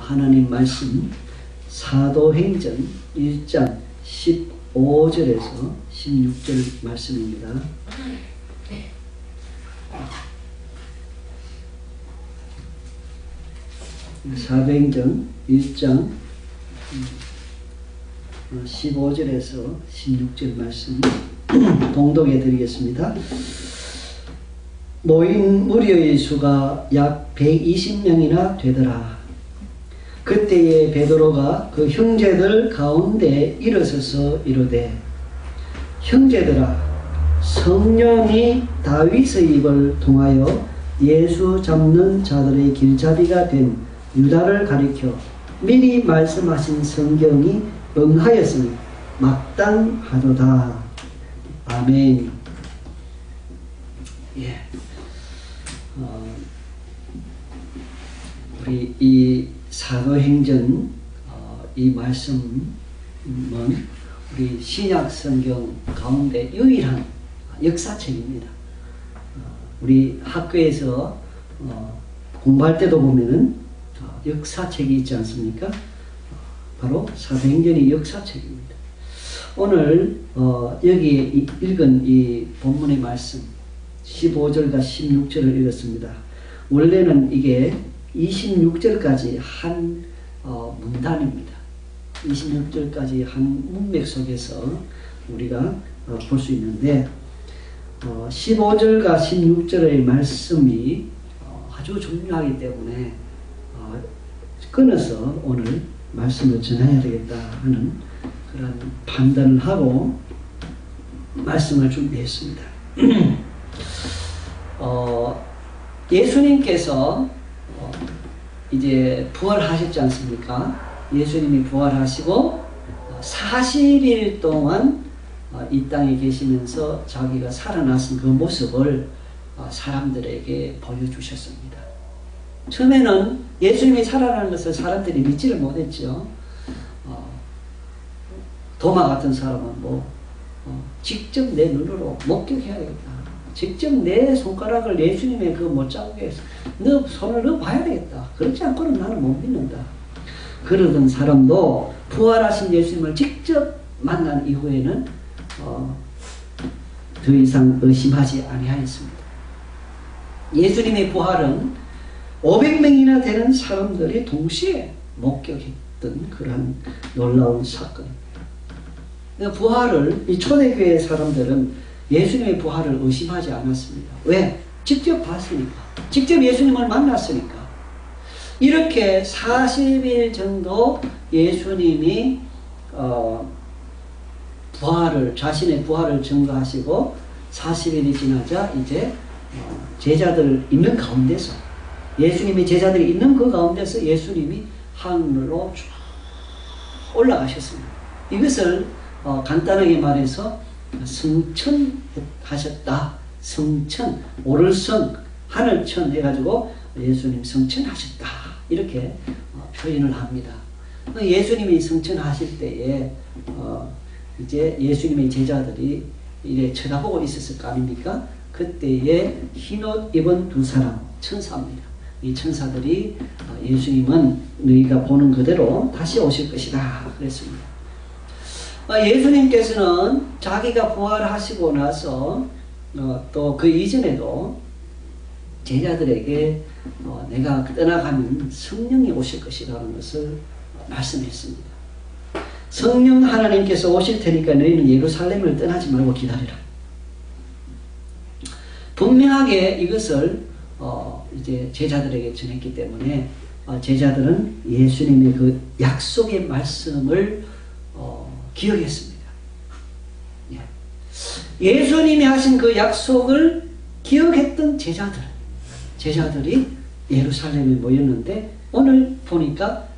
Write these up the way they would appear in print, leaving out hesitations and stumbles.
하나님 말씀 사도행전 1장 15절에서 16절 말씀입니다. 사도행전 1장 15절에서 16절 말씀 봉독해 드리겠습니다. 모인 무리의 수가 약 120명이나 되더라. 그때에 베드로가 그 형제들 가운데 일어서서 이르되, 형제들아, 성령이 다윗의 입을 통하여 예수 잡는 자들의 길잡이가 된 유다를 가리켜 미리 말씀하신 성경이 응하였으니 마땅하도다. 아멘. 예. 우리 이 사도행전 이 말씀은 우리 신약 성경 가운데 유일한 역사책입니다. 우리 학교에서 공부할 때도 보면은 역사책이 있지 않습니까? 바로 사도행전이 역사책입니다. 오늘 여기에 읽은 이 본문의 말씀 15절과 16절을 읽었습니다. 원래는 이게 26절까지 한 문단입니다. 26절까지 한 문맥 속에서 우리가 볼 수 있는데 15절과 16절의 말씀이 아주 중요하기 때문에 끊어서 오늘 말씀을 전해야 되겠다 하는 그런 판단을 하고 말씀을 준비했습니다. 예수님께서 이제 부활하셨지 않습니까? 예수님이 부활하시고 40일 동안 이 땅에 계시면서 자기가 살아나신 그 모습을 사람들에게 보여주셨습니다. 처음에는 예수님이 살아나는 것을 사람들이 믿지를 못했죠. 도마 같은 사람은 직접 내 눈으로 목격해야겠다. 직접 내 손가락을 예수님의 그 못자국에 너 손을 넣어 봐야 되겠다. 그렇지 않고는 나는 못 믿는다. 그러던 사람도 부활하신 예수님을 직접 만난 이후에는 더 이상 의심하지 아니하였습니다. 예수님의 부활은 500명이나 되는 사람들이 동시에 목격했던 그러한 놀라운 사건입니다. 부활을 이 초대교회 사람들은 예수님의 부활을 의심하지 않았습니다. 왜? 직접 봤으니까. 직접 예수님을 만났으니까. 이렇게 40일 정도 예수님이 자신의 부활을 증거하시고 40일이 지나자 이제 제자들 있는 가운데서 예수님이 제자들이 있는 그 가운데서 예수님이 하늘로 쭉 올라가셨습니다. 이것을 간단하게 말해서 승천하셨다. 승천, 오를성, 하늘천 해가지고 예수님 승천하셨다. 이렇게 표현을 합니다. 예수님이 승천하실 때에 이제 예수님의 제자들이 이래 쳐다보고 있었을 거 아닙니까? 그때에 흰옷 입은 두 사람, 천사입니다. 이 천사들이 예수님은 너희가 보는 그대로 다시 오실 것이다 그랬습니다. 예수님께서는 자기가 부활하시고 나서 또 그 이전에도 제자들에게 내가 떠나가면 성령이 오실 것이라는 것을 말씀했습니다. 성령 하나님께서 오실 테니까 너희는 예루살렘을 떠나지 말고 기다리라. 분명하게 이것을 이제 제자들에게 전했기 때문에 제자들은 예수님의 그 약속의 말씀을 기억했습니다. 예수님이 하신 그 약속을 기억했던 제자들이 예루살렘에 모였는데 오늘 보니까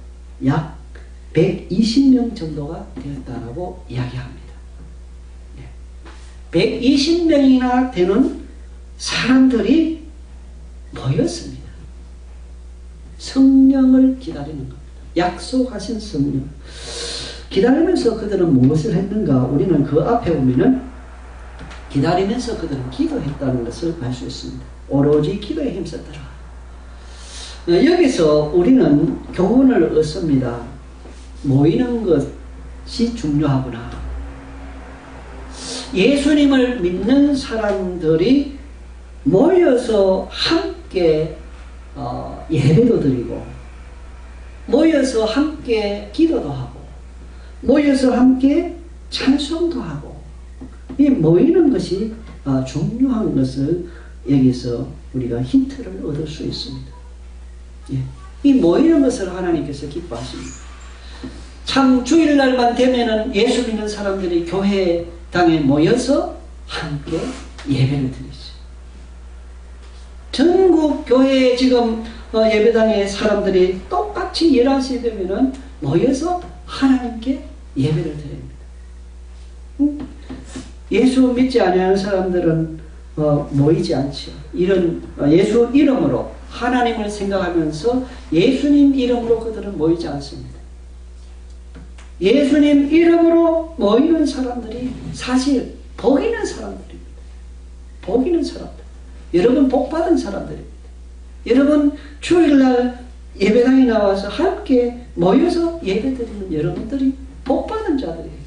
약 120명 정도가 되었다라고 이야기합니다. 120명이나 되는 사람들이 모였습니다. 성령을 기다리는 겁니다. 약속하신 성령. 기다리면서 그들은 무엇을 했는가? 우리는 그 앞에 보면은 기다리면서 그들은 기도했다는 것을 알 수 있습니다. 오로지 기도에 힘썼더라. 여기서 우리는 교훈을 얻습니다. 모이는 것이 중요하구나. 예수님을 믿는 사람들이 모여서 함께 예배도 드리고, 모여서 함께 기도도 하고, 모여서 함께 찬송도 하고, 이 모이는 것이 중요한 것을 여기서 우리가 힌트를 얻을 수 있습니다. 예. 이 모이는 것을 하나님께서 기뻐하십니다. 참 주일날만 되면은 예수 믿는 사람들이 교회당에 모여서 함께 예배를 드리죠. 전국 교회에 지금 예배당에 사람들이 똑같이 11시에 되면은 모여서 하나님께 예배를 드립니다. 예수 믿지 않는 사람들은 모이지 않죠. 이런 예수 이름으로 하나님을 생각하면서 예수님 이름으로 그들은 모이지 않습니다. 예수님 이름으로 모이는 사람들이 사실 복 있는 사람들입니다. 복 있는 사람들. 여러분 복 받은 사람들입니다. 여러분 주일날 예배당에 나와서 함께 모여서 예배드리는 여러분들이 복 받은 자들이에요.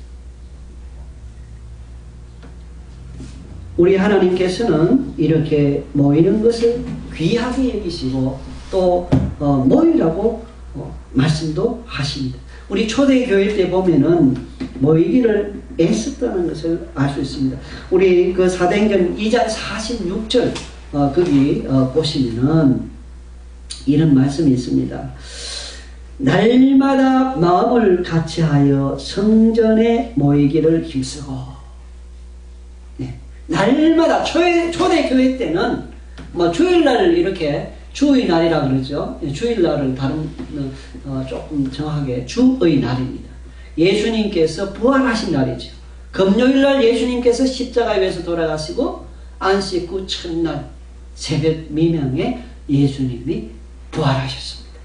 우리 하나님께서는 이렇게 모이는 것을 귀하게 여기시고 또 모이라고 말씀도 하십니다. 우리 초대교회 때 보면은 모이기를 애썼다는 것을 알 수 있습니다. 우리 그 사도행전 2장 46절 거기 보시면은 이런 말씀이 있습니다. 날마다 마음을 같이하여 성전에 모이기를 힘쓰고. 날마다 초대교회 때는 뭐 주일날을 이렇게 주의 날이라 그러죠. 주일날을 다른 조금 정확하게 주의 날입니다. 예수님께서 부활하신 날이죠. 금요일날 예수님께서 십자가에 위해서 돌아가시고 안식 후 첫날 새벽 미명에 예수님이 부활하셨습니다.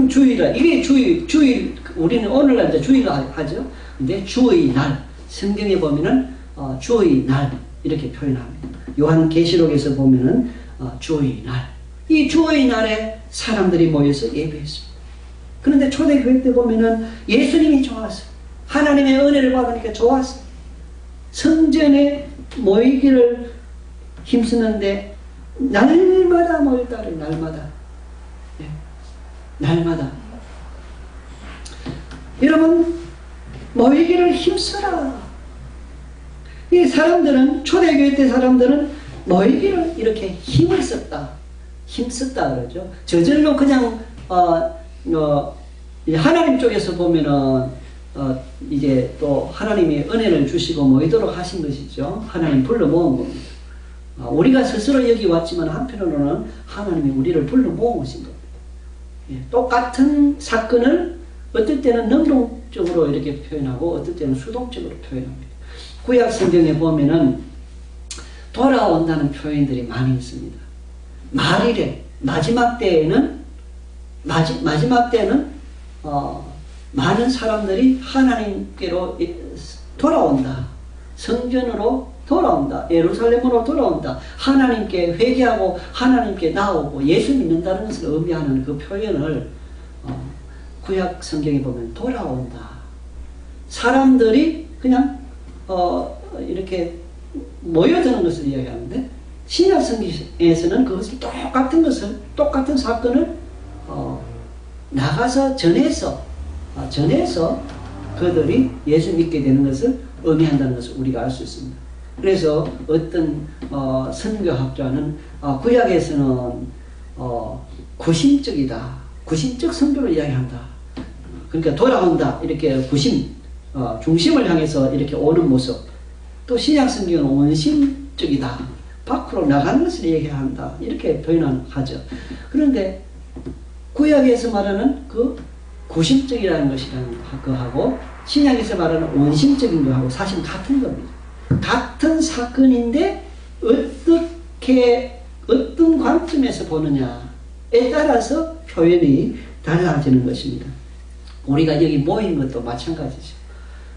주일날 이게 주일 우리는 오늘날 이제 주일 하죠. 근데 주의 날 성경에 보면은 주의 날 이렇게 표현합니다. 요한계시록에서 보면은 주의 날, 이 주의 날에 사람들이 모여서 예배했습니다. 그런데 초대교회 때 보면은 예수님이 좋았어요. 하나님의 은혜를 받으니까 좋았어요. 성전에 모이기를 힘쓰는데 날마다 모였다를 날마다. 네. 날마다. 여러분 모이기를 힘쓰라. 이 사람들은 초대교회 때 사람들은 모이기를 이렇게 힘을 썼다. 힘썼다 그러죠. 저절로 그냥 하나님 쪽에서 보면은 이제 또 하나님이 은혜를 주시고 모이도록 하신 것이죠. 하나님 불러 모은 겁니다. 우리가 스스로 여기 왔지만 한편으로는 하나님이 우리를 불러 모으신 겁니다. 예, 똑같은 사건을 어떨 때는 능동적으로 이렇게 표현하고 어떨 때는 수동적으로 표현합니다. 구약 성경에 보면은 돌아온다는 표현들이 많이 있습니다. 말일에 마지막 때에는 많은 사람들이 하나님께로 돌아온다. 성전으로 돌아온다. 예루살렘으로 돌아온다. 하나님께 회개하고 하나님께 나오고 예수 믿는다는 것을 의미하는 그 표현을 구약 성경에 보면 돌아온다. 사람들이 그냥 이렇게 모여드는 것을 이야기하는데 신약 성경에서는 그것을 똑같은 사건을 나가서 전해서 그들이 예수 믿게 되는 것을 의미한다는 것을 우리가 알 수 있습니다. 그래서 어떤 선교학자는 구약에서는 구심적이다. 구심적 선교를 이야기한다. 그러니까 돌아온다. 이렇게 구심 중심을 향해서 이렇게 오는 모습. 또 신약 성경은 원심적이다. 밖으로 나가는 것을 얘기한다. 이렇게 표현하죠. 그런데 구약에서 말하는 그 구심적이라는 것이라는 거하고 신약에서 말하는 원심적인 거하고 사실 같은 겁니다. 같은 사건인데 어떤 관점에서 보느냐에 따라서 표현이 달라지는 것입니다. 우리가 여기 모인 것도 마찬가지죠.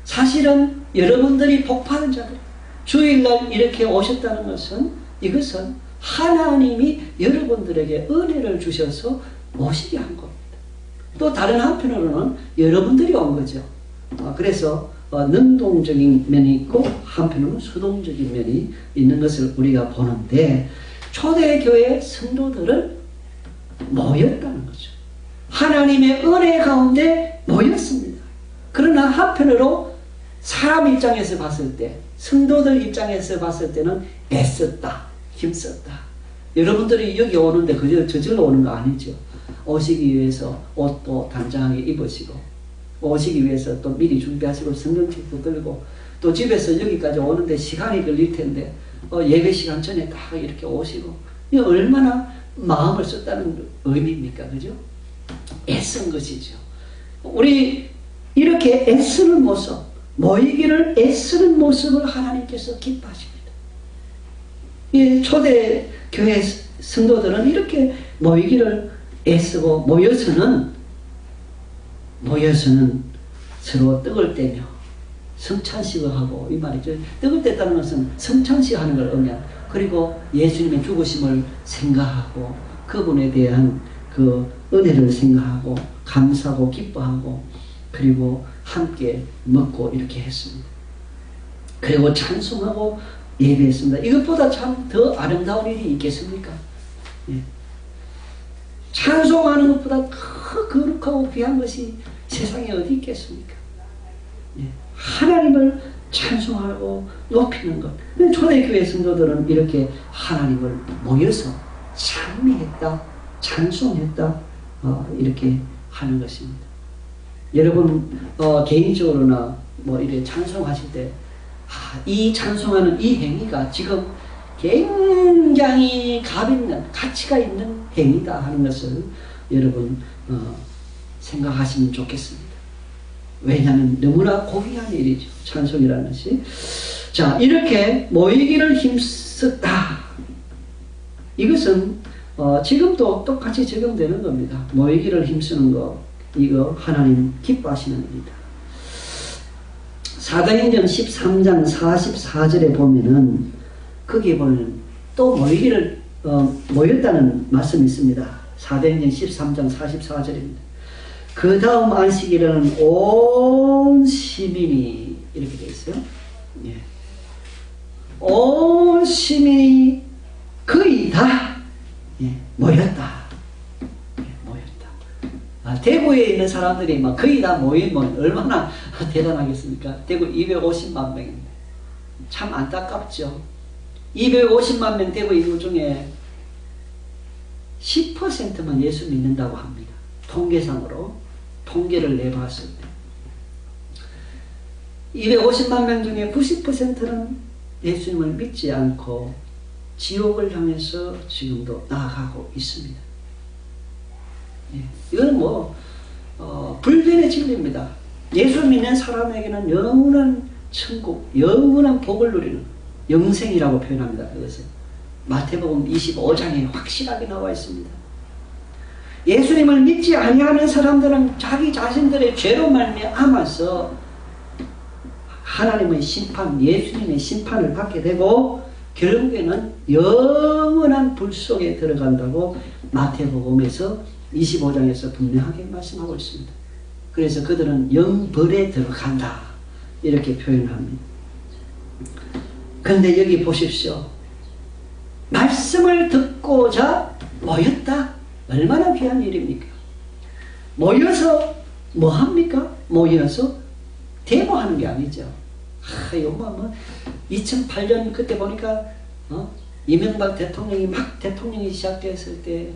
사실은 여러분들이 복받은 자들, 주일날 이렇게 오셨다는 것은 이것은 하나님이 여러분들에게 은혜를 주셔서 오시게 한 겁니다. 또 다른 한편으로는 여러분들이 온 거죠. 그래서 능동적인 면이 있고 한편으로는 수동적인 면이 있는 것을 우리가 보는데, 초대교회 성도들은 모였다는 거죠. 하나님의 은혜 가운데 모였습니다. 그러나 한편으로 사람 입장에서 봤을 때, 성도들 입장에서 봤을 때는 애썼다, 힘썼다. 여러분들이 여기 오는데 그저 저절로 오는 거 아니죠. 오시기 위해서 옷도 단장하게 입으시고, 오시기 위해서 또 미리 준비하시고, 성경책도 들고, 또 집에서 여기까지 오는데 시간이 걸릴 텐데 예배 시간 전에 다 이렇게 오시고, 이 얼마나 마음을 썼다는 의미입니까? 그죠? 애쓴 것이죠. 우리 이렇게 애쓰는 모습, 모이기를 애쓰는 모습을 하나님께서 기뻐하십니다. 이 초대교회 성도들은 이렇게 모이기를 애쓰고 모여서는 서로 떡을 떼며 성찬식을 하고, 이 말이죠. 떡을 뗐다는 것은 성찬식 하는 걸 의미합니다. 그리고 예수님의 죽으심을 생각하고 그분에 대한 그 은혜를 생각하고 감사하고 기뻐하고, 그리고 함께 먹고 이렇게 했습니다. 그리고 찬송하고 예배했습니다. 이것보다 참 더 아름다운 일이 있겠습니까? 예. 찬송하는 것보다 더 거룩하고 귀한 것이 세상에 어디 있겠습니까? 예. 하나님을 찬송하고 높이는 것. 초대교회 성도들은 이렇게 하나님을 모여서 찬미했다, 찬송했다, 이렇게 하는 것입니다. 여러분 개인적으로나 뭐 이렇게 찬송하실 때 이 찬송하는 이 행위가 지금 굉장히 값 있는, 가치가 있는 행위다 하는 것을 여러분 생각하시면 좋겠습니다. 왜냐하면 너무나 고귀한 일이죠. 찬송이라는 것이. 자, 이렇게 모이기를 힘썼다. 이것은 지금도 똑같이 적용되는 겁니다. 모이기를 힘쓰는 거, 이거 하나님 기뻐하시는 일이다. 사도행전 13장 44절에 보면은, 거기에 보면 또 모이기를 모였다는 말씀이 있습니다. 사도행전 13장 44절입니다. 그 다음 안식일에는 온 시민이, 이렇게 되어 있어요. 예. 온 시민이 거의 다 모였다. 대구에 있는 사람들이 막 거의 다 모이면 얼마나 대단하겠습니까? 대구 250만 명입니다. 참 안타깝죠. 250만 명 대구 인구 중에 10%만 예수 믿는다고 합니다. 통계상으로 통계를 내봤을 때 250만 명 중에 90%는 예수님을 믿지 않고 지옥을 향해서 지금도 나아가고 있습니다. 예, 이건 뭐 불변의 진리입니다. 예수 믿는 사람에게는 영원한 천국, 영원한 복을 누리는 영생이라고 표현합니다. 그것은 마태복음 25장에 확실하게 나와 있습니다. 예수님을 믿지 아니하는 사람들은 자기 자신들의 죄로 말미암아서 하나님의 심판, 예수님의 심판을 받게 되고 결국에는 영원한 불 속에 들어간다고 마태복음에서 25장에서 분명하게 말씀하고 있습니다. 그래서 그들은 영벌에 들어간다, 이렇게 표현합니다. 그런데 여기 보십시오. 말씀을 듣고자 모였다. 얼마나 귀한 일입니까? 모여서 뭐 합니까? 모여서 데모하는 게 아니죠. 요거 2008년 그때 보니까 이명박 대통령이 막 대통령이 시작됐을 때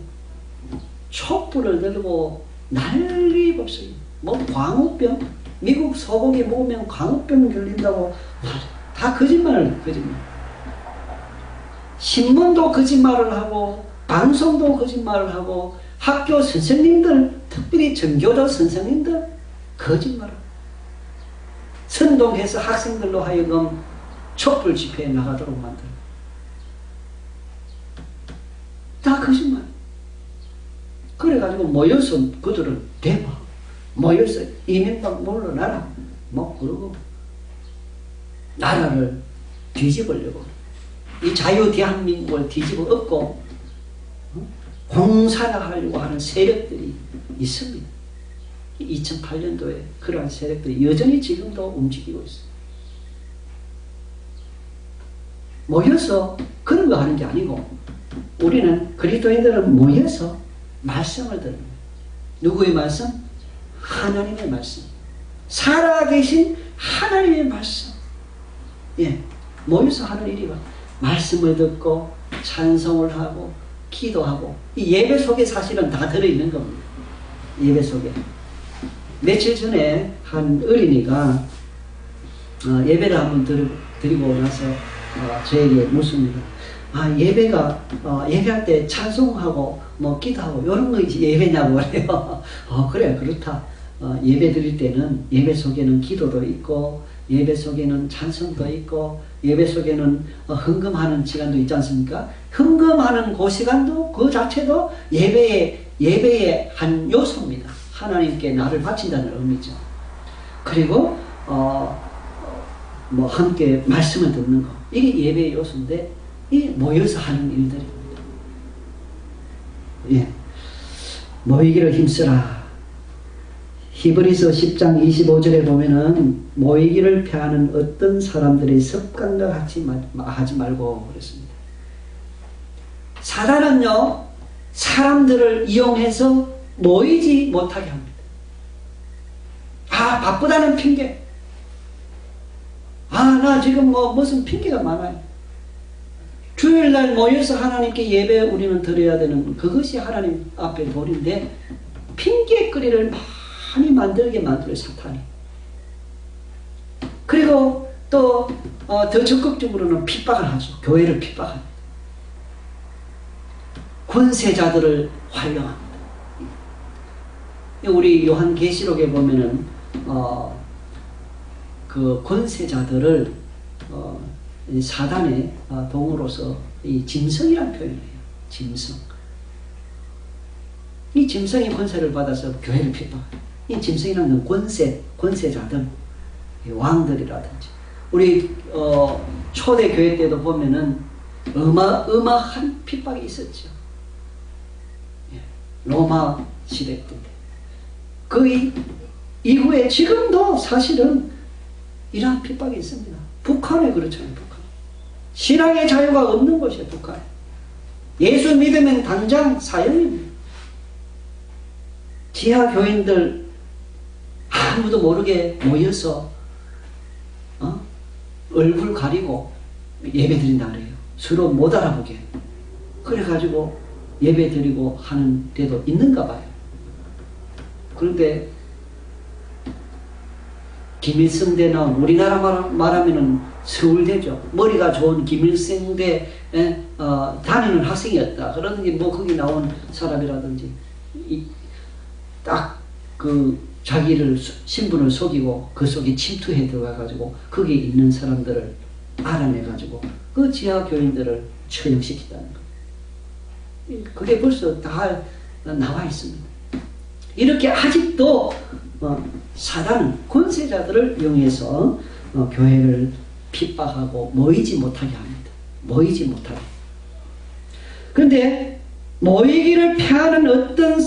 촛불을 들고 난리 법석이, 뭐 광우병, 미국 소고기 먹으면 광우병 걸린다고 다 거짓말. 신문도 거짓말을 하고 방송도 거짓말을 하고 학교 선생님들, 특별히 전교조 선생님들 거짓말을 선동해서 학생들로 하여금 촛불 집회에 나가도록 만들어. 다 거짓말. 그래가지고 모여서 그들을 대박, 모여서 이명박 물러나라, 뭐 그러고 나라를 뒤집으려고, 이 자유 대한민국을 뒤집어 엎고 공산화 하려고 하는 세력들이 있습니다. 2008년도에 그러한 세력들이 여전히 지금도 움직이고 있어요. 모여서 그런 거 하는 게 아니고 우리는 그리스도인들은 모여서 말씀을 들습니다. 누구의 말씀? 하나님의 말씀. 살아계신 하나님의 말씀. 예, 모여서 하는 일이가 말씀을 듣고 찬송을 하고 기도하고 이 예배 속에 사실은 다 들어있는 겁니다. 예배 속에. 며칠 전에 한 어린이가 예배를 한번 드리고 나서 저에게 묻습니다. 예배가 예배할 때 찬송하고 뭐 기도하고 이런 거 예배냐고 그래요. 그래 그렇다. 예배 드릴 때는 예배 속에는 기도도 있고 예배 속에는 찬송도 있고 예배 속에는 헌금하는 시간도 있지 않습니까? 헌금하는 그 시간도 그 자체도 예배의 한 요소입니다. 하나님께 나를 바친다는 의미죠. 그리고 뭐 함께 말씀을 듣는 거 이게 예배의 요소인데 이 모여서 하는 일들입니다. 예, 모이기를 힘쓰라. 히브리서 10장 25절에 보면은 모이기를 폐하는 어떤 사람들의 습관과 같이 하지 말고 그랬습니다. 사단은요 사람들을 이용해서 모이지 못하게 합니다. 바쁘다는 핑계. 나 지금 뭐 무슨 핑계가 많아요. 주일날 모여서 하나님께 예배 우리는 드려야 되는 그것이 하나님 앞에 도리인데 핑계거리를 많이 만들게 만들어요, 사탄이. 그리고 또 더 적극적으로는 핍박을 하죠. 교회를 핍박합니다. 권세자들을 활용합니다. 우리 요한계시록에 보면은 그 권세자들을 사단의 동으로서 이 짐승이라는 표현을 해요. 짐승. 이 짐승이 권세를 받아서 교회를 핍박해요. 이 짐승이라는 건 권세자들, 왕들이라든지. 우리 초대 교회 때도 보면은 어마어마한 핍박이 있었죠. 로마 시대 때. 그 이후에 지금도 사실은 이러한 핍박이 있습니다. 북한에 그렇잖아요. 북한. 신앙의 자유가 없는 곳이에요. 북한. 예수 믿으면 당장 사형입니다. 지하 교인들 아무도 모르게 모여서 얼굴 가리고 예배 드린다 그래요. 서로 못 알아보게. 그래가지고 예배 드리고 하는 데도 있는가 봐요. 그런데 김일성대 나온 우리나라 말하면은 서울대죠. 머리가 좋은 김일성대 다니는 학생이었다. 그러든지 뭐 거기 나온 사람이라든지 딱 그 자기를 신분을 속이고 그 속에 침투해 들어가가지고 거기에 있는 사람들을 알아내가지고 그 지하 교인들을 처형시키다는 거. 그게 벌써 다 나와 있습니다. 이렇게 아직도 사단은 권세자들을 이용해서 교회를 핍박하고 모이지 못하게 합니다. 모이지 못하게. 그런데 모이기를 폐하는 어떤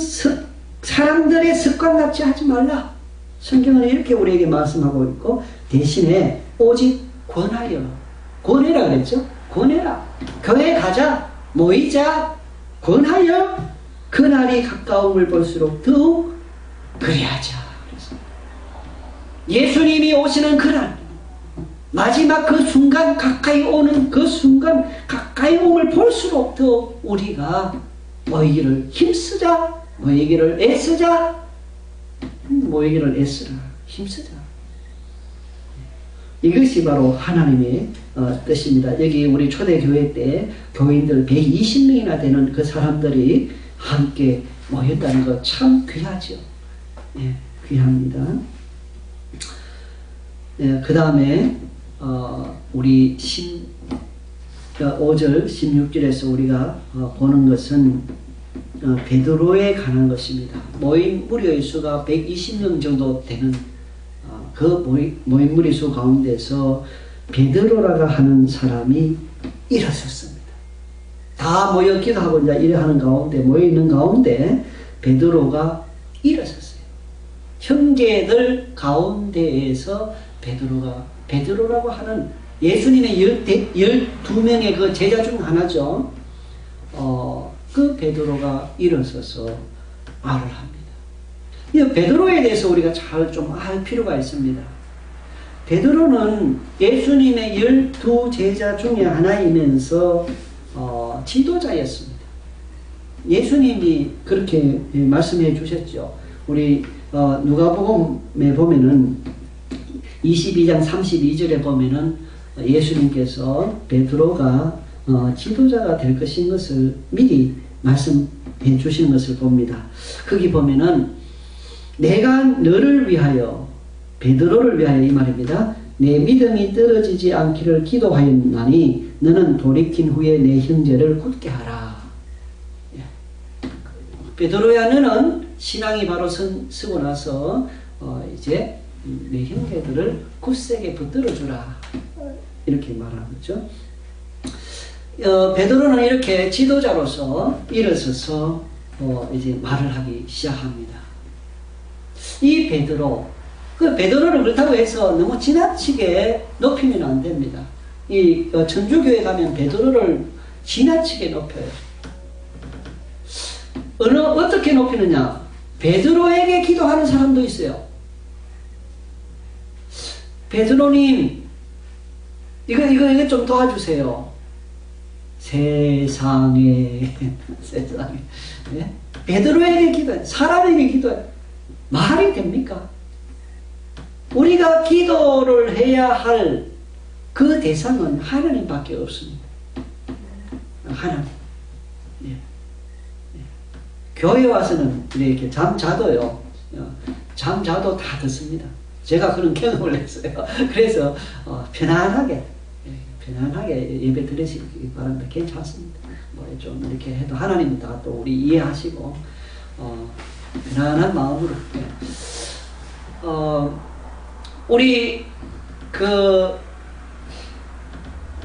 사람들의 습관 같이 하지 말라. 성경은 이렇게 우리에게 말씀하고 있고 대신에 오직 권하여. 권해라 그랬죠. 권해라. 교회 가자. 모이자. 권하여 그날이 가까움을 볼수록 더욱 그리하자. 예수님이 오시는 그날 마지막 그 순간 가까이 오는 그 순간 가까이 옴을 볼수록 더 우리가 모이기를 힘쓰자. 모이기를 애쓰자. 모이기를 애쓰라. 힘쓰자. 이것이 바로 하나님의 뜻입니다. 여기 우리 초대교회 때 교인들 120명이나 되는 그 사람들이 함께 모였다는 거 참 귀하죠. 예, 귀합니다. 예, 그 다음에 우리 5절 16절에서 우리가 보는 것은 베드로에 관한 것입니다. 모인 무리의 수가 120명 정도 되는 그 모인 무리 수 가운데서 베드로라가 하는 사람이 일어섰습니다. 다 모여 기도하고 이제 이래 하는 가운데, 모여 있는 가운데 베드로가 일어섰어요. 형제들 가운데에서 베드로라고 하는 예수님의 12명의 그 제자 중 하나죠. 그 베드로가 일어서서 말을 합니다. 이 베드로에 대해서 우리가 잘 좀 알 필요가 있습니다. 베드로는 예수님의 12제자 중에 하나이면서 지도자였습니다. 예수님이 그렇게 말씀해 주셨죠. 우리 누가복음에 보면은 22장 32절에 보면은 예수님께서 베드로가 지도자가 될 것인 것을 미리 말씀해 주신 것을 봅니다. 거기 보면은 내가 너를 위하여, 베드로를 위하여 이 말입니다. 내 믿음이 떨어지지 않기를 기도하였나니 너는 돌이킨 후에 내 형제를 굳게 하라. 베드로야, 너는 신앙이 바로 서고 나서 이제 내 형제들을 굳세게 붙들어 주라. 이렇게 말하는 거죠. 베드로는 이렇게 지도자로서 일어서서 이제 말을 하기 시작합니다. 이 베드로는 그렇다고 해서 너무 지나치게 높이면 안 됩니다. 이 천주교에 가면 베드로를 지나치게 높여요. 어떻게 높이느냐? 베드로에게 기도하는 사람도 있어요. 베드로님, 이거 좀 도와주세요. 세상에. 네? 베드로에게 기도해. 사람에게 기도해. 말이 됩니까? 우리가 기도를 해야 할 그 대상은 하나님밖에 없습니다. 하나님. 예. 예. 교회 와서는 이렇게 잠자도요. 잠자도 다 듣습니다. 제가 그런 경험을 했어요. 그래서 편안하게 예배 드리시기 바랍니다. 괜찮습니다. 뭐 좀 이렇게 해도 하나님은 다 또 우리 이해하시고 편안한 마음으로. 우리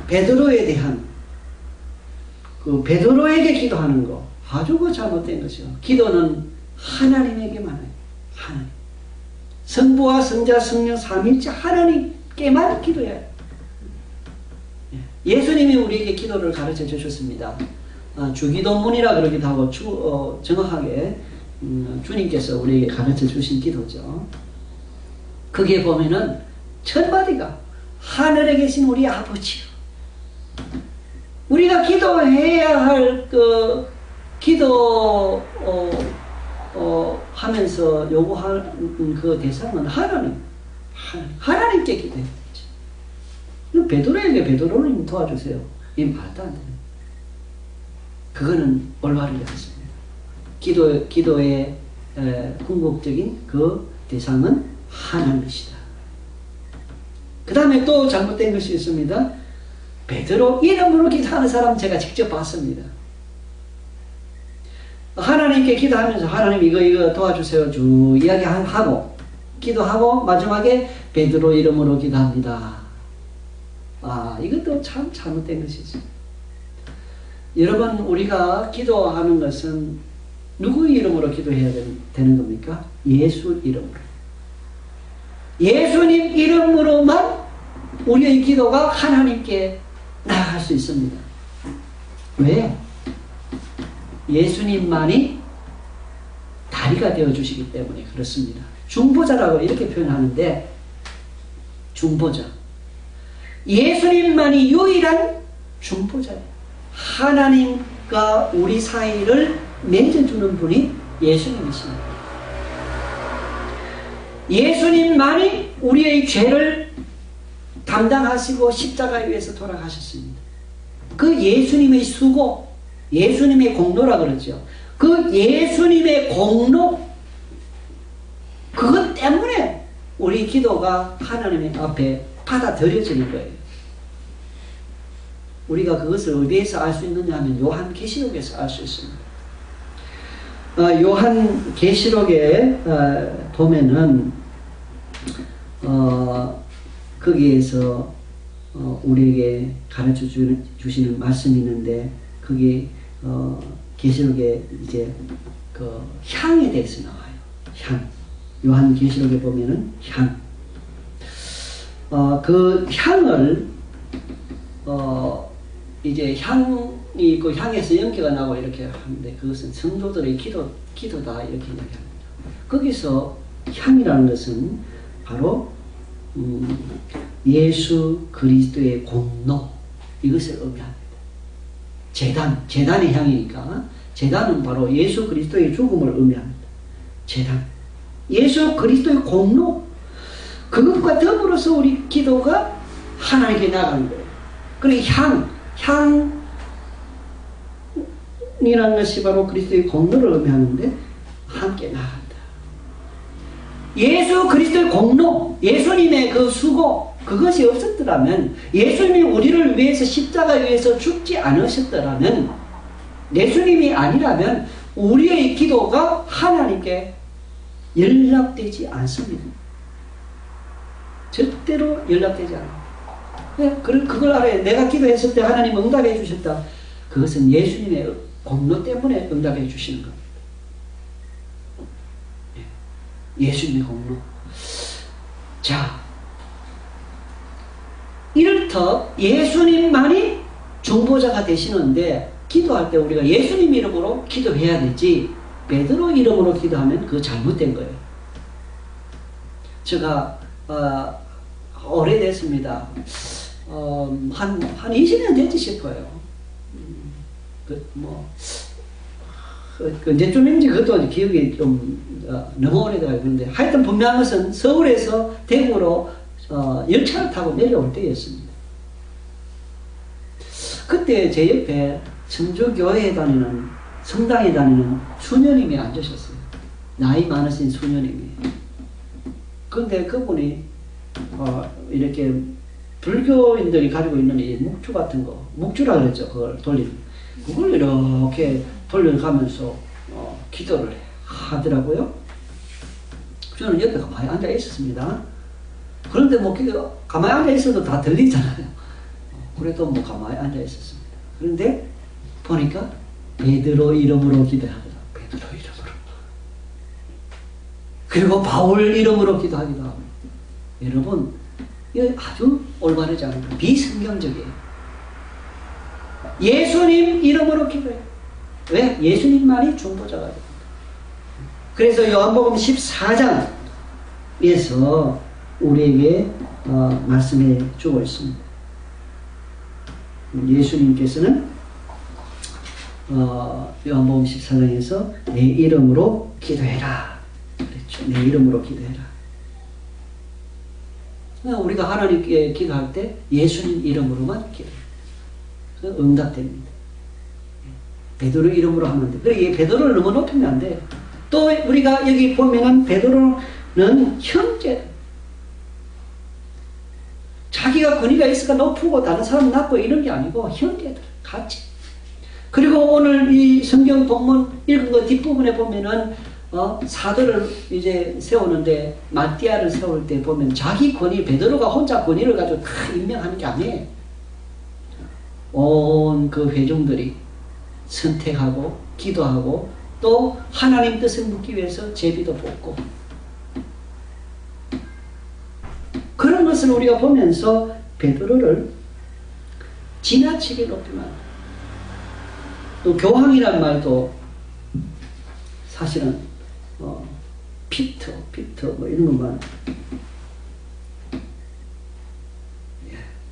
베드로에 대한 베드로에게 기도하는 거 아주 잘못된 것이요. 기도는 하나님에게만 해요. 하나님. 성부와 성자 성령 삼위일체 하나님께만 기도해야 해요. 예수님이 우리에게 기도를 가르쳐 주셨습니다. 주기도문이라 그러기도 하고 정확하게 주님께서 우리에게 가르쳐 주신 기도죠. 거기에 보면은 첫 마디가 하늘에 계신 우리 아버지요. 우리가 기도해야 할 기도 하면서 요구하는 그 대상은 하나님께 기도해야 되지. 베드로님 도와주세요. 이 말도 안 돼요. 그거는 올바르지 않습니다. 기도의 궁극적인 그 대상은 하나님이시다. 그 다음에 또 잘못된 것이 있습니다. 베드로 이름으로 기도하는 사람 제가 직접 봤습니다. 하나님께 기도하면서 하나님 이거 도와주세요 쭉 이야기하고 기도하고 마지막에 베드로 이름으로 기도합니다. 이것도 참 잘못된 것이죠. 여러분, 우리가 기도하는 것은 누구 이름으로 기도해야 되는 겁니까? 예수 이름으로. 예수님 이름으로만 우리의 기도가 하나님께 나아갈 수 있습니다. 왜? 예수님만이 다리가 되어주시기 때문에 그렇습니다. 중보자라고 이렇게 표현하는데, 중보자. 예수님만이 유일한 중보자예요. 하나님과 우리 사이를 맺어주는 분이 예수님이십니다. 예수님만이 우리의 죄를 담당하시고 십자가에 위해서 돌아가셨습니다. 그 예수님의 수고, 예수님의 공로라 그러죠. 그 예수님의 공로, 그것 때문에 우리 기도가 하나님 앞에 받아들여지는 거예요. 우리가 그것을 어디에서 알 수 있느냐 하면 요한계시록에서 알 수 있습니다. 요한계시록에 보면은 거기에서 우리에게 가르쳐 주시는 말씀이 있는데 거기 계시록에 이제 그 향에 대해서 나와요. 향. 요한 계시록에 보면은 향. 그 향을 이제 향이 있고 향에서 연기가 나고 이렇게 하는데 그것은 성도들의 기도다 이렇게 이야기합니다. 거기서 향이라는 것은 바로 예수 그리스도의 공로 이것을 의미합니다. 제단의 향이니까 제단은 바로 예수 그리스도의 죽음을 의미합니다. 제단. 예수 그리스도의 공로 그것과 더불어서 우리 기도가 하나님께 나가는 거예요. 그리고 향이라는 것이 바로 그리스도의 공로를 의미하는데 함께 나간다. 예수 그리스도의 공로, 예수님의 그 수고 그것이 없었더라면 예수님이 우리를 위해서 십자가 위에서 죽지 않으셨더라면 예수님이 아니라면 우리의 기도가 하나님께 연락되지 않습니다. 절대로 연락되지 않아요. 그걸 알아요. 내가 기도했을 때 하나님 응답해 주셨다. 그것은 예수님의 공로 때문에 응답해 주시는 겁니다. 예수님의 공로. 자, 이렇듯 예수님만이 중보자가 되시는데 기도할 때 우리가 예수님 이름으로 기도해야 되지 베드로 이름으로 기도하면 그거 잘못된 거예요. 제가 오래됐습니다. 한 20년 됐지 싶어요. 언제쯤인지 그것도 기억이 좀 너무 오래돼가지고 그런데 하여튼 분명한 것은 서울에서 대구로 열차를 타고 내려올 때였습니다. 그때 제 옆에 천주교회에 다니는 성당에 다니는 수녀님이 앉으셨어요. 나이 많으신 수녀님이. 그런데 그분이 이렇게 불교인들이 가지고 있는 이 묵주 같은 거, 묵주라 그랬죠. 그걸 돌리는. 그걸 이렇게 돌려가면서 기도를 하더라고요. 저는 옆에 가만히 앉아 있었습니다. 그런데 뭐 가만히 앉아 있어도 다 들리잖아요. 그래도 뭐 가만히 앉아 있었습니다. 그런데 보니까 베드로 이름으로 기도하더라. 베드로 이름으로. 그리고 바울 이름으로 기도하기도 하고. 여러분, 이거 아주 올바르지 않은 거 비성경적이에요. 예수님 이름으로 기도해요. 왜? 예수님만이 중보자가 됩니다. 그래서 요한복음 14장에서 우리에게 말씀해 주고 있습니다. 예수님께서는 요한복음 14장에서 내 이름으로 기도해라 그랬죠. 내 이름으로 기도해라. 우리가 하나님께 기도할 때 예수님 이름으로만 기도해요. 응답됩니다. 베드로 이름으로 하면 돼. 그래, 베드로를 너무 높이면 안 돼. 또 우리가 여기 보면은 베드로는 형제. 자기가 권위가 있으니까 높고 다른 사람 낮고 이런 게 아니고 형제들 같이. 그리고 오늘 이 성경 본문 읽은 거 뒷부분에 보면은 사도를 이제 세우는데 마띠아를 세울 때 보면 자기 권위, 베드로가 혼자 권위를 가지고 다 임명하는 게 아니에요. 온 그 회중들이 선택하고 기도하고 또 하나님 뜻을 묻기 위해서 제비도 뽑고 그런 것을 우리가 보면서 베드로를 지나치게 높이면 또 교황이란 말도 사실은 피터 뭐 이런 것만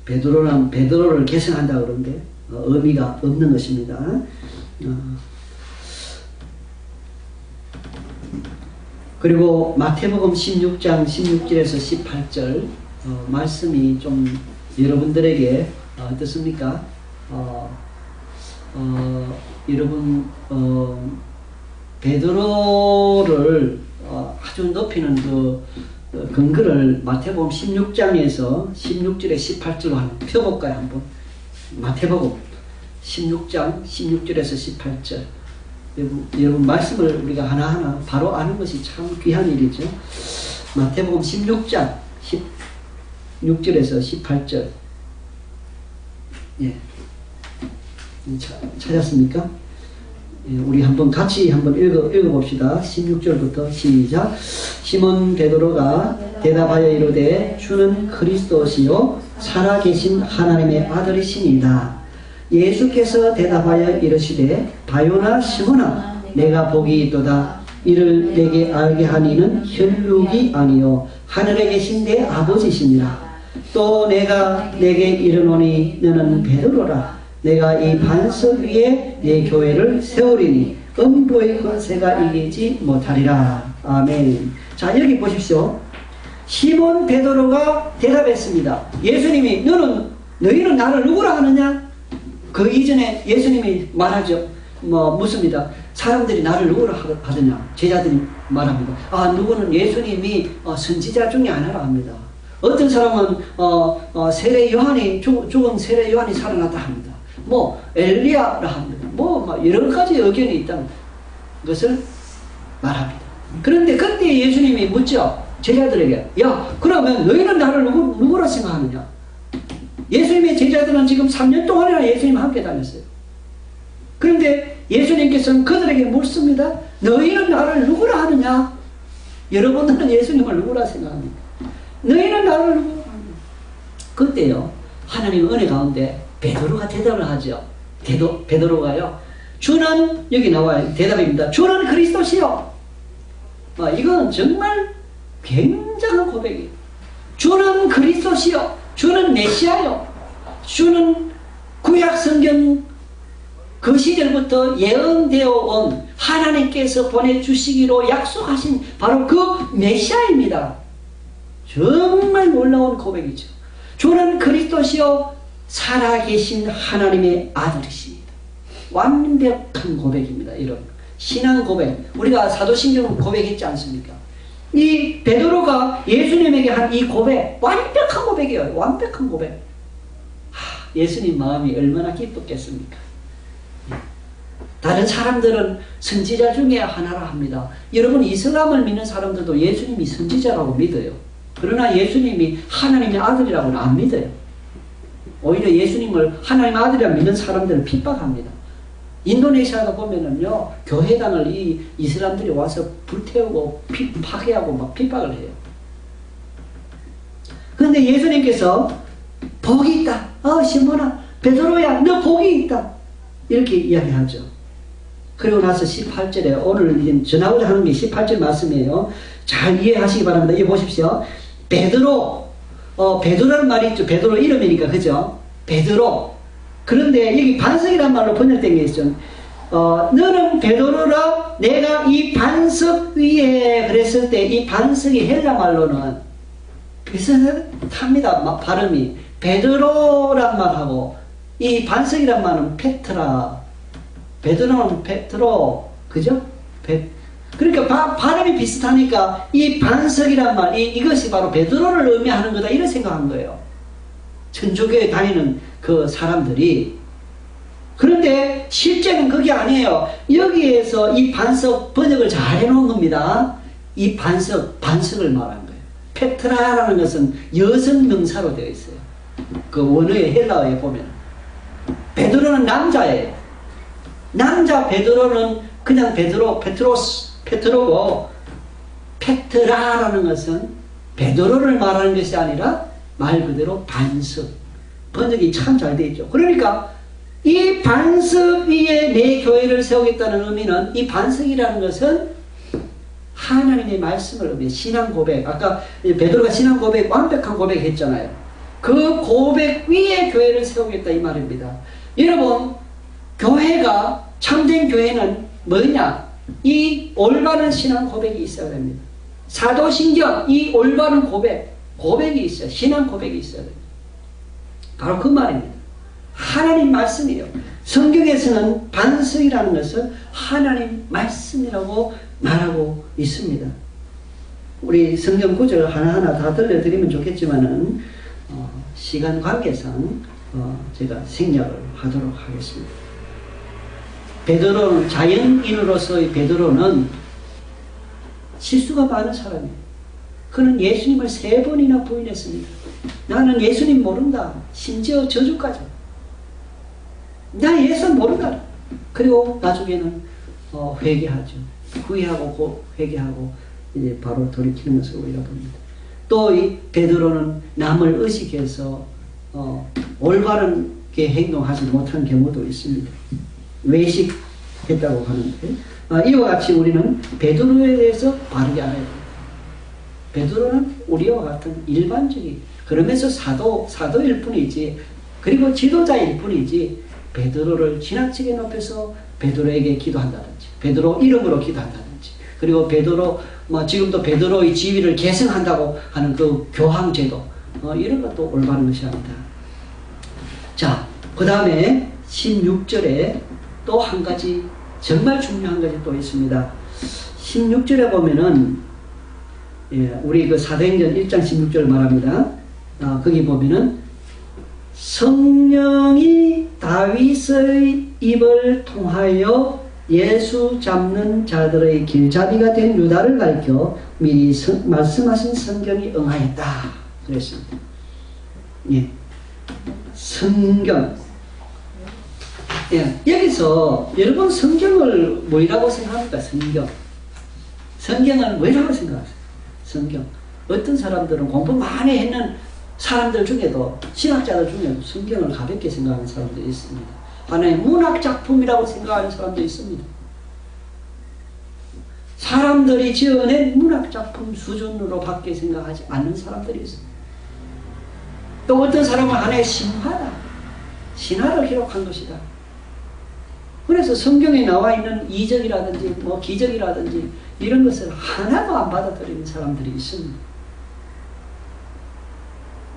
베드로를 계승한다 그러는데 의미가 없는 것입니다. 그리고 마태복음 16장 16절에서 18절 말씀이 좀 여러분들에게 어떻습니까? 여러분 베드로를 아주 높이는 그 근거를 마태복음 16장에서 16절에 18절로 한번 펴볼까요? 한번 마태복음 16장 16절에서 18절 여러분 말씀을 우리가 하나하나 바로 아는 것이 참 귀한 일이죠. 마태복음 16장 16절에서 18절 예. 찾았습니까? 예, 우리 한번 같이 한번 읽어봅시다. 16절부터 시작. 시몬 베드로가 대답하여 이르되 주는 그리스도시요 살아계신 하나님의 아들이시니이다. 예수께서 대답하여 이르시되 바요나 시몬아 내가 복이 있도다. 이를 내게 알게 하니는 혈육이 아니요 하늘에 계신 내 아버지시니라. 또 내가 내게 이르노니 너는 베드로라. 내가 이 반석 위에 내 교회를 세우리니 음부의 권세가 이기지 못하리라. 아멘. 자, 여기 보십시오. 시몬 베드로가 대답했습니다. 예수님이 너희는 나를 누구라 하느냐? 그 이전에 예수님이 말하죠. 묻습니다. 사람들이 나를 누구라 하느냐? 제자들이 말합니다. 누구는 예수님이 선지자 중에 하나라 합니다. 어떤 사람은 세례 요한이 죽은 세례 요한이 살아났다 합니다. 엘리야라 합니다. 여러 가지 의견이 있다는 것을 말합니다. 그런데 그때 예수님이 묻죠. 제자들에게, 야, 그러면 너희는 나를 누구라 생각하느냐? 예수님의 제자들은 지금 3년 동안이나 예수님과 함께 다녔어요. 그런데 예수님께서는 그들에게 묻습니다. 너희는 나를 누구라 하느냐? 여러분들은 예수님을 누구라 생각합니까? 너희는 나를 누구라 하느냐? 그때요, 하나님의 은혜 가운데 베드로가 대답을 하죠. 베드로가요, 주는, 여기 나와요. 대답입니다. 주는 그리스도시요. 이건 정말 굉장한 고백이에요. 주는 그리스도시요. 주는 메시아요. 주는 구약 성경 그 시절부터 예언되어 온 하나님께서 보내주시기로 약속하신 바로 그 메시아입니다. 정말 놀라운 고백이죠. 주는 그리스도시요 살아계신 하나님의 아들이십니다. 완벽한 고백입니다. 이런 신앙 고백, 우리가 사도신경 고백했지 않습니까? 이 베드로가 예수님에게 한 이 고백, 완벽한 고백이에요. 완벽한 고백. 예수님 마음이 얼마나 기뻤겠습니까? 다른 사람들은 선지자 중에 하나라 합니다. 여러분, 이슬람을 믿는 사람들도 예수님이 선지자라고 믿어요. 그러나 예수님이 하나님의 아들이라고는 안 믿어요. 오히려 예수님을 하나님의 아들이라 믿는 사람들을 핍박합니다. 인도네시아도 보면은요, 교회당을 이 이슬람들이 와서 불태우고 파괴하고 막 핍박을 해요. 그런데 예수님께서 복이 있다. 시몬아, 베드로야, 너 복이 있다. 이렇게 이야기하죠. 그리고 나서 18절에 오늘 전하고자 하는 게 18절 말씀이에요. 잘 이해하시기 바랍니다. 이거 보십시오. 베드로라는 말이 있죠. 베드로 이름이니까, 그죠? 베드로. 그런데 여기 반석이란 말로 번역된 게 있죠. 너는 베드로라. 내가 이 반석 위에 그랬을 때 이 반석이 헬라 말로는 비슷합니다. 발음이. 베드로란 말하고 이 반석이란 말은 페트라. 베드로는 페트로. 그죠? 그러니까 발음이 비슷하니까 이 반석이란 말, 이것이 바로 베드로를 의미하는 거다, 이런 생각한 거예요. 천주교에 다니는 그 사람들이. 그런데 실제는 그게 아니에요. 여기에서 이 반석 번역을 잘 해놓은 겁니다. 이 반석을 말한 거예요. 페트라라는 것은 여성 명사로 되어 있어요. 그 원어의 헬라어에 보면. 베드로는 남자예요. 남자 베드로는 그냥 페트로고, 페트라라는 것은 베드로를 말하는 것이 아니라 말 그대로 반석. 번역이 참 잘 되어 있죠. 그러니까 이 반석 위에 내 교회를 세우겠다는 의미는, 이 반석이라는 것은 하나님의 말씀을 의미해. 신앙 고백. 아까 베드로가 신앙 고백, 완벽한 고백 했잖아요. 그 고백 위에 교회를 세우겠다, 이 말입니다. 여러분, 교회가, 참된 교회는 뭐냐? 이 올바른 신앙 고백이 있어야 됩니다. 사도신경, 이 올바른 고백이 있어요. 신앙 고백이 있어야 됩니다. 바로 그 말입니다. 하나님 말씀이에요. 성경에서는 반석이라는 것은 하나님 말씀이라고 말하고 있습니다. 우리 성경 구절 하나하나 다 들려드리면 좋겠지만은 시간 관계상 제가 생략을 하도록 하겠습니다. 베드로는, 자연인으로서의 베드로는 실수가 많은 사람이에요. 그는 예수님을 3번이나 부인했습니다. 나는 예수님 모른다. 심지어 저주까지. 나 예수 모른다. 그리고 나중에는 회개하죠. 후회하고 회개하고 이제 바로 돌이키는 것을 우리가 봅니다. 또 이 베드로는 남을 의식해서 올바르게 행동하지 못한 경우도 있습니다. 외식했다고 하는데 이와 같이 우리는 베드로에 대해서 바르게 알아야 됩니다. 베드로는 우리와 같은 일반적인 그러면서 사도일 뿐이지 그리고 지도자일 뿐이지 베드로를 지나치게 높여서 베드로에게 기도한다든지 베드로 이름으로 기도한다든지 그리고 베드로 지금도 베드로의 지위를 계승한다고 하는 그 교황제도 이런 것도 올바른 것이 아니다. 자, 그 다음에 16절에 또 한 가지 정말 중요한 것이 또 있습니다. 16절에 보면은 우리 그 사도행전 1장 16절 말합니다. 거기 보면은 성령이 다윗의 입을 통하여 예수 잡는 자들의 길잡이가 된 유다를 가리켜 미리 말씀하신 성경이 응하였다. 그랬습니다. 예. 성경. 예. 여기서 여러분 성경을 뭐라고 생각합니까? 성경은 뭐라고 생각하세요? 성경. 어떤 사람들은 공부 많이 했는 사람들 중에도 신학자들 중에도 성경을 가볍게 생각하는 사람들이 있습니다. 하나의 문학작품이라고 생각하는 사람도 있습니다. 사람들이 지어낸 문학작품 수준으로 밖에 생각하지 않는 사람들이 있습니다. 또 어떤 사람은 하나의 신화다. 신화를 기록한 것이다. 그래서 성경에 나와 있는 이적이라든지 기적이라든지 이런 것을 하나도 안 받아들이는 사람들이 있습니다.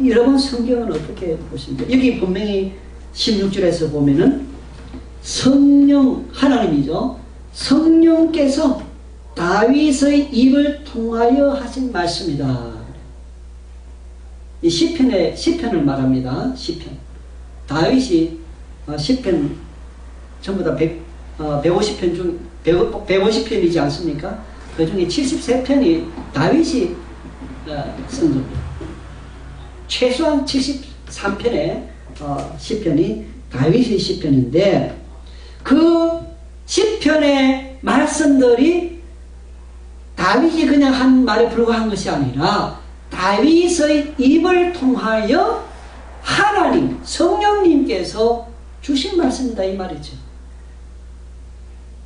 여러분 성경은 어떻게 보십니까? 여기 분명히 16절에서 보면은 성령 하나님이죠. 성령께서 다윗의 입을 통하여 하신 말씀이다. 이 시편을 말합니다. 시편. 다윗이 시편 전부 다 150편 중 150편이지 않습니까? 그 중에 73편이 다윗이 쓴 겁니다. 최소한 73편의 시편이 다윗의 시편인데 그 시편의 말씀들이 다윗이 그냥 한 말에 불과한 것이 아니라 다윗의 입을 통하여 하나님 성령님께서 주신 말씀이다 이 말이죠.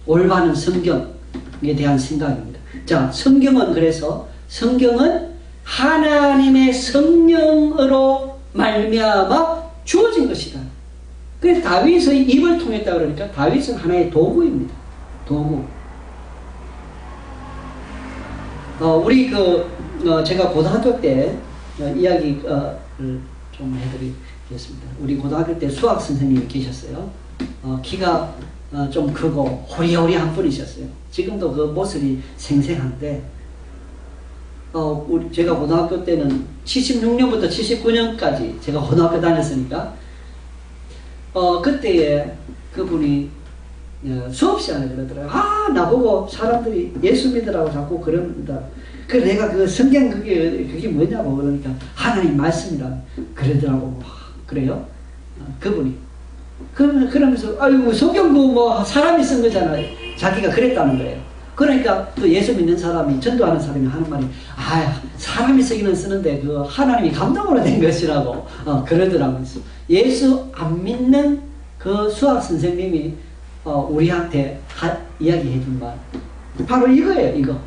올바른 성경에 대한 생각입니다. 자, 성경은 그래서 성경은 하나님의 성령으로 말미암아 주어진 것이다. 그래서 다윗의 입을 통했다 그러니까 다윗은 하나의 도구입니다. 도구. 우리 제가 고등학교 때 이야기를 좀 해드리겠습니다. 우리 고등학교 때 수학 선생님이 계셨어요. 키가 좀 크고 호리호리한 분이셨어요. 지금도 그 모습이 생생한데 제가 고등학교 때는 76년부터 79년까지 제가 고등학교 다녔으니까 그때에 그분이 수업 시간에 그러더라고요. 나보고 사람들이 예수 믿으라고 자꾸 그런다. 그래서 내가 그 성경 그게 뭐냐고 그러니까 하나님 말씀이라 그러더라고. 그래요? 그분이. 그러면서 아이고 성경도 사람이 쓴 거잖아요. 자기가 그랬다는 거예요. 그러니까 또 예수 믿는 사람이 전도하는 사람이 하는 말이 사람이 쓰기는 쓰는데 그 하나님이 감동으로 된 것이라고 그러더라고요. 예수 안 믿는 그 수학 선생님이 우리한테 이야기해 준 말 바로 이거예요. 이거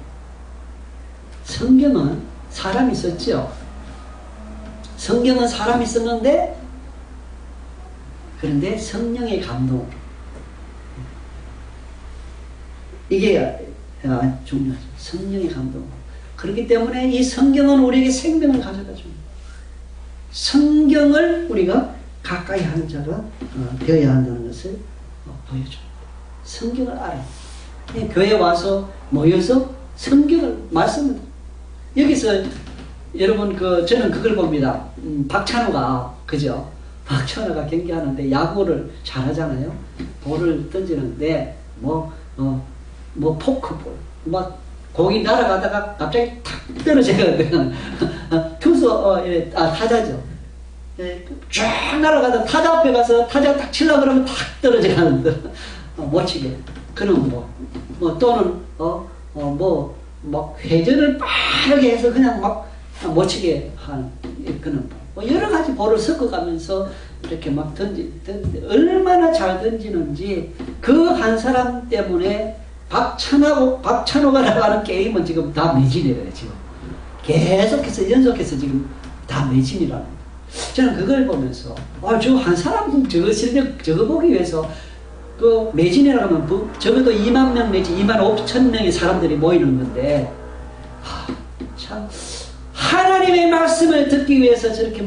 성경은 사람이 썼죠. 성경은 사람이 썼는데 그런데 성령의 감동 이게 중요하죠. 성령의 감동. 그렇기 때문에 이 성경은 우리에게 생명을 가져다 줍니다. 성경을 우리가 가까이 하는 자가 되어야 한다는 것을 보여줍니다. 성경을 알아요. 교회 와서 모여서 성경을 말씀을 여기서 여러분 저는 그걸 봅니다. 박찬호가 그죠? 박찬호가 경기하는데 야구를 잘하잖아요. 볼을 던지는데 포크볼 막 공이 날아가다가 갑자기 탁 떨어져요. 투수 타자죠. 쫙 날아가다 타자 앞에 가서 타자 딱 치려고 그러면 탁 떨어져 가는데 못 치게. 그는 또는 막 회전을 빠르게 해서 그냥 막 못 치게 하는 그는 여러 가지 볼을 섞어가면서 이렇게 막 얼마나 잘 던지는지 그 한 사람 때문에 박찬호가 나가는 게임은 지금 다 매진이래요. 지금 계속해서 연속해서 지금 다 매진이라는 거예요. 저는 그걸 보면서 저 한 사람 저거 실력 저거 보기 위해서 그 매진이라고 하면 적어도 2만 명 내지 2만 5천 명의 사람들이 모이는 건데 참 하나님의 말씀을 듣기 위해서 저렇게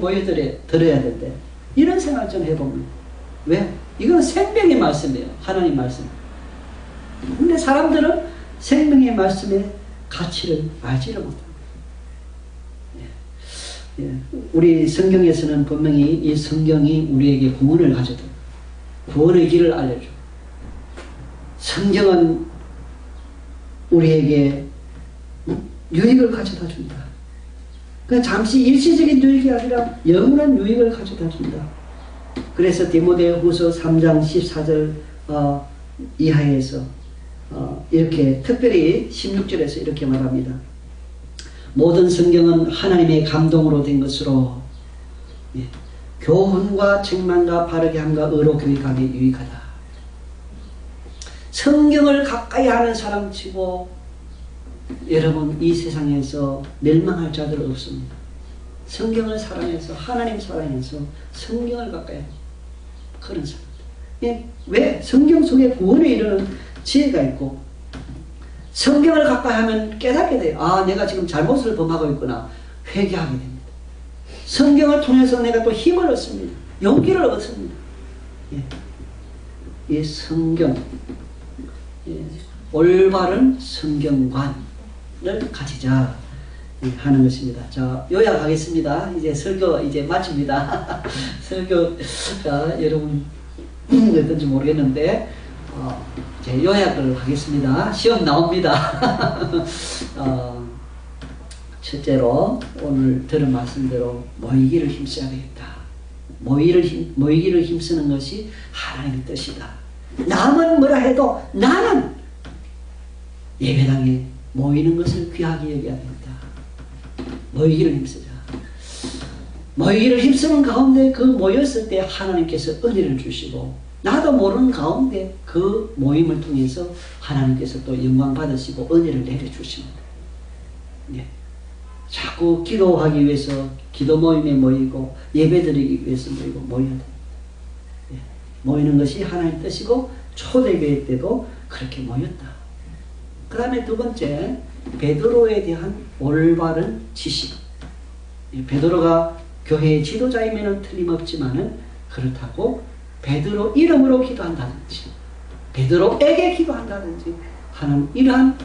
들어야 된대. 이런 생각을 좀 해봅니다. 왜? 이건 생명의 말씀이에요. 하나님 말씀. 근데 사람들은 생명의 말씀의 가치를 알지를 못합니다. 우리 성경에서는 분명히 이 성경이 우리에게 구원을 가져다 구원의 길을 알려줘. 성경은 우리에게 유익을 가져다 준다. 그 잠시 일시적인 유익이 아니라 영원한 유익을 가져다 준다. 그래서 디모데후서 3장 14절 이하에서 이렇게 특별히 16절에서 이렇게 말합니다. 모든 성경은 하나님의 감동으로 된 것으로 교훈과 책망과 바르게 함과 의로 교육하기 유익하다. 성경을 가까이 하는 사람 치고 여러분 이 세상에서 멸망할 자들 없습니다. 성경을 사랑해서 하나님 사랑해서 성경을 가까이 하는 그런 사람들. 왜? 성경 속에 구원에 이르는 지혜가 있고 성경을 가까이 하면 깨닫게 돼요. 내가 지금 잘못을 범하고 있구나. 회개하게 됩니다. 성경을 통해서 내가 또 힘을 얻습니다. 용기를 얻습니다. 이 성경, 올바른 성경관을 가지자 하는 것입니다. 자, 요약하겠습니다. 이제 설교 이제 마칩니다. 설교, 여러분 어떤지 모르겠는데 이제 요약을 하겠습니다. 시험 나옵니다. 첫째로 오늘 들은 말씀대로 모이기를 힘써야 되겠다. 모이기를 힘쓰는 것이 하나님의 뜻이다. 남은 뭐라 해도 나는 예배당에 모이는 것을 귀하게 여겨야 된다. 모이기를 힘쓰자. 모이기를 힘쓰는 가운데 그 모였을 때 하나님께서 은혜를 주시고 나도 모르는 가운데 그 모임을 통해서 하나님께서 또 영광 받으시고 은혜를 내려주십니다. 자꾸 기도하기 위해서 기도 모임에 모이고 예배드리기 위해서 모여야 됩니다. 모이는 것이 하나님의 뜻이고 초대교회 때도 그렇게 모였다. 그 다음에 두 번째, 베드로에 대한 올바른 지식. 베드로가 교회의 지도자이면 틀림없지만은 그렇다고 베드로 이름으로 기도한다든지 베드로에게 기도한다든지 하는 이러한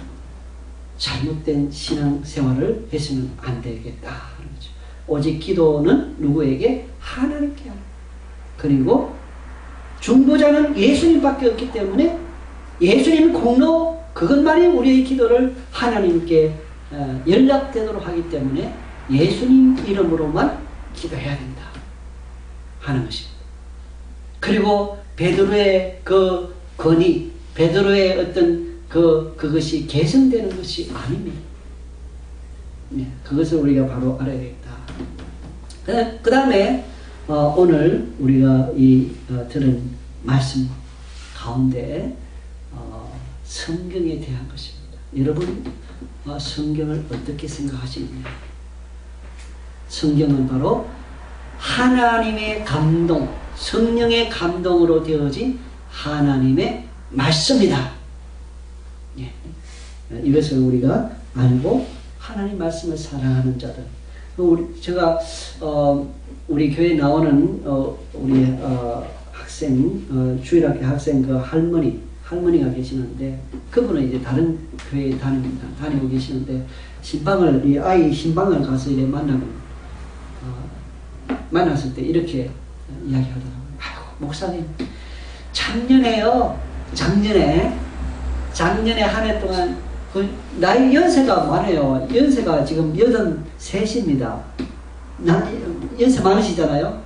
잘못된 신앙생활을 해서는 안 되겠다 하는 거죠. 오직 기도는 누구에게? 하나님께 하는. 그리고 중보자는 예수님밖에 없기 때문에 예수님 공로 그것만이 우리의 기도를 하나님께 연락되도록 하기 때문에 예수님 이름으로만 기도해야 된다 하는 것입니다. 그리고 베드로의 그 권위, 베드로의 어떤 그것이 개선되는 것이 아닙니다. 그것을 우리가 바로 알아야 되겠다. 그 다음에 오늘 우리가 들은 말씀 가운데 성경에 대한 것입니다. 여러분 성경을 어떻게 생각하시느냐? 성경은 바로 하나님의 감동, 성령의 감동으로 되어진 하나님의 말씀이다. 이것을 우리가 알고 하나님 말씀을 사랑하는 자들. 제가 우리 교회에 나오는 우리 학생, 주일학교 학생 그 할머니가 계시는데 그분은 이제 다른 교회에 다니고 계시는데 이 아이 신방을 가서 이래 만났을 때 이렇게 이야기하더라고요. 아이고 목사님 작년에 한 해 동안 나이 연세가 많아요. 연세가 지금 83입니다. 연세 많으시잖아요.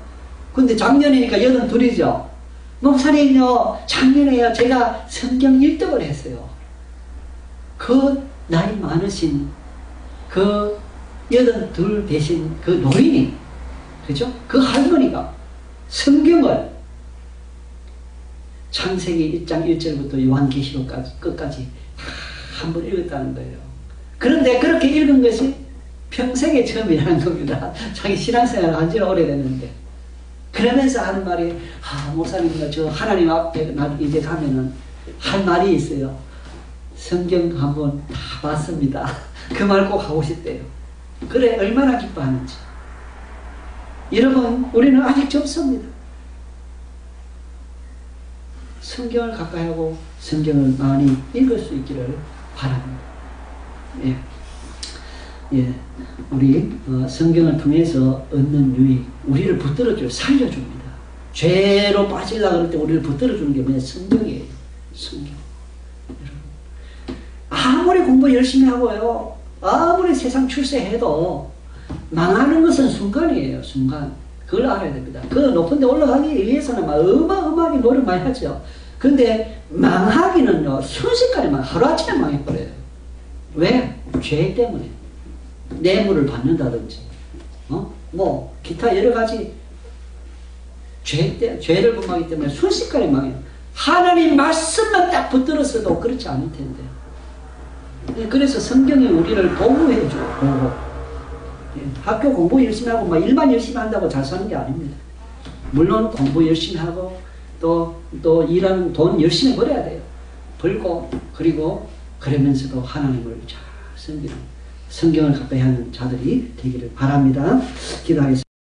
근데 작년이니까 82이죠. 목사님요, 작년에요, 제가 성경 1등을 했어요. 그 나이 많으신 그 82 되신 그 노인이, 그죠? 그 할머니가 성경을 창세기 1장 1절부터 요한계시록까지 끝까지 한 번 읽었다는 거예요. 그런데 그렇게 읽은 것이 평생에 처음이라는 겁니다. 자기 신앙생활을 한 지는 오래됐는데. 그러면서 하는 말이, 목사님, 저 하나님 앞에 이제 가면은 할 말이 있어요. 성경 한번 다 봤습니다. 그 말 꼭 하고 싶대요. 그래, 얼마나 기뻐하는지. 여러분, 우리는 아직 젊습니다. 성경을 가까이 하고 성경을 많이 읽을 수 있기를 바랍니다. 예. 예. 우리 성경을 통해서 얻는 유익, 우리를 붙들어줘, 살려줍니다. 죄로 빠지려고 그럴 때 우리를 붙들어주는 게 뭐냐? 성경이에요. 성경. 여러분, 아무리 공부 열심히 하고요, 아무리 세상 출세해도 망하는 것은 순간이에요. 순간. 그걸 알아야 됩니다. 그 높은 데 올라가기 위해서는 막 어마어마하게 노력 많이 하죠. 근데 망하기는요, 순식간에 하루아침에 망해버려요. 왜? 죄 때문에. 뇌물을 받는다든지, 뭐 기타 여러 가지 죄를 범하기 때문에 순식간에 망해요. 하나님 말씀만 딱 붙들었어도 그렇지 않을 텐데. 그래서 성경이 우리를 보호해줘요. 보호. 학교 공부 열심히 하고 막 일만 열심히 한다고 잘 사는 게 아닙니다. 물론 공부 열심히 하고 또 일하는 돈 열심히 벌어야 돼요. 벌고 그리고 그러면서도 하나님을 잘 섬기는 성경을 가까이 하는 자들이 되기를 바랍니다. 기도하겠습니다.